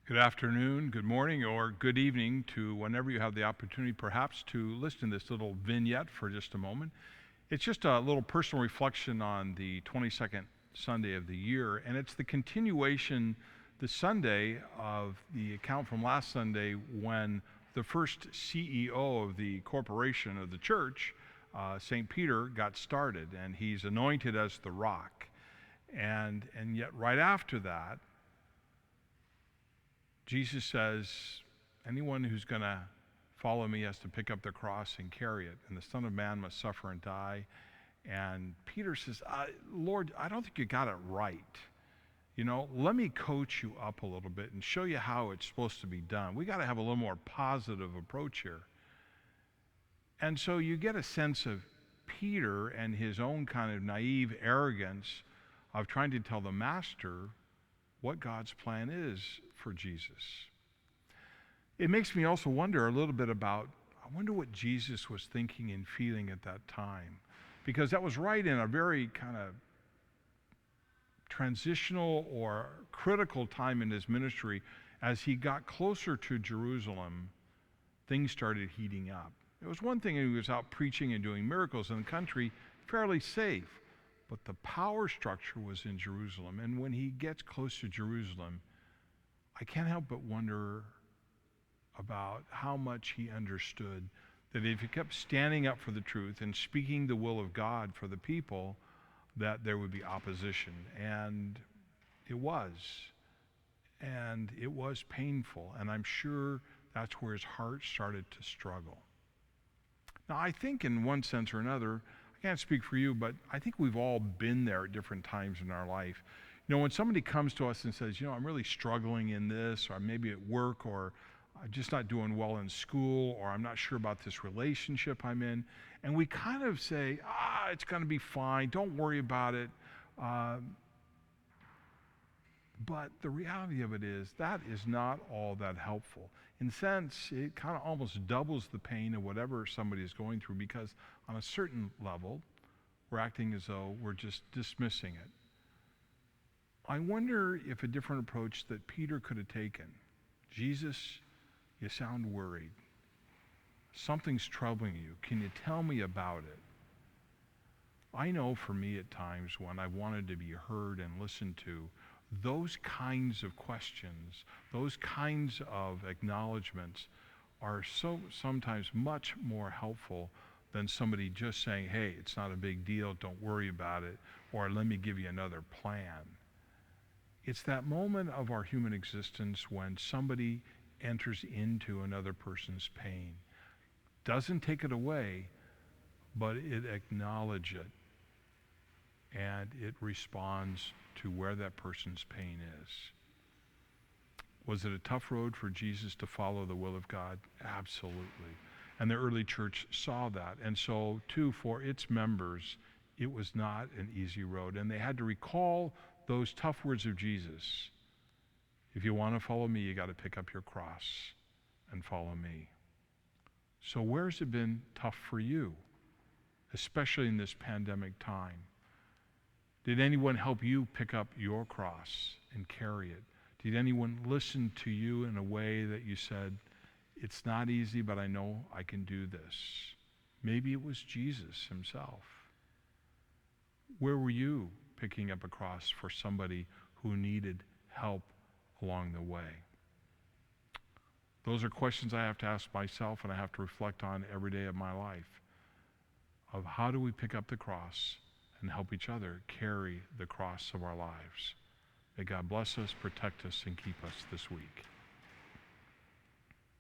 Good afternoon, good morning, or good evening to whenever you have the opportunity perhaps to listen to this little vignette for just a moment. It's just a little personal reflection on the 22nd Sunday of the year, and it's the continuation this Sunday of the account from last Sunday when the first CEO of the corporation of the church, St. Peter, got started, and he's anointed as the rock. And yet right after that, Jesus says, anyone who's going to follow me has to pick up their cross and carry it, and the Son of Man must suffer and die. And Peter says, Lord, I don't think you got it right. Let me coach you up a little bit and show you how it's supposed to be done. We got to have a little more positive approach here. And so you get a sense of Peter and his own kind of naive arrogance of trying to tell the master what God's plan is for Jesus. It makes me also wonder a little bit about, I wonder what Jesus was thinking and feeling at that time. Because that was right in a very kind of transitional or critical time in his ministry. As he got closer to Jerusalem, things started heating up. It was one thing he was out preaching and doing miracles in the country, fairly safe. But the power structure was in Jerusalem. And when he gets close to Jerusalem, I can't help but wonder about how much he understood that if he kept standing up for the truth and speaking the will of God for the people, that there would be opposition. And it was. And it was painful. And I'm sure that's where his heart started to struggle. Now, I think in one sense or another, I can't speak for you, but I think we've all been there at different times in our life. When somebody comes to us and says, I'm really struggling in this, or maybe at work, or I'm just not doing well in school, or I'm not sure about this relationship I'm in, and we kind of say, it's going to be fine, don't worry about it. But the reality of it is that is not all that helpful. In a sense, it kind of almost doubles the pain of whatever somebody is going through, because on a certain level, we're acting as though we're just dismissing it. I wonder if a different approach that Peter could have taken. Jesus, you sound worried. Something's troubling you. Can you tell me about it? I know for me at times when I wanted to be heard and listened to, those kinds of questions, those kinds of acknowledgments are so sometimes much more helpful than somebody just saying, hey, it's not a big deal, don't worry about it, or let me give you another plan. It's that moment of our human existence when somebody enters into another person's pain. Doesn't take it away, but it acknowledges it. And it responds to where that person's pain is. Was it a tough road for Jesus to follow the will of God? Absolutely. And the early church saw that. And so, too, for its members, it was not an easy road. And they had to recall those tough words of Jesus. If you want to follow me, you got to pick up your cross and follow me. So where's it been tough for you, especially in this pandemic time? Did anyone help you pick up your cross and carry it? Did anyone listen to you in a way that you said, it's not easy, but I know I can do this? Maybe it was Jesus himself. Where were you picking up a cross for somebody who needed help along the way? Those are questions I have to ask myself and I have to reflect on every day of my life. Of how do we pick up the cross and help each other carry the cross of our lives. May God bless us, protect us, and keep us this week.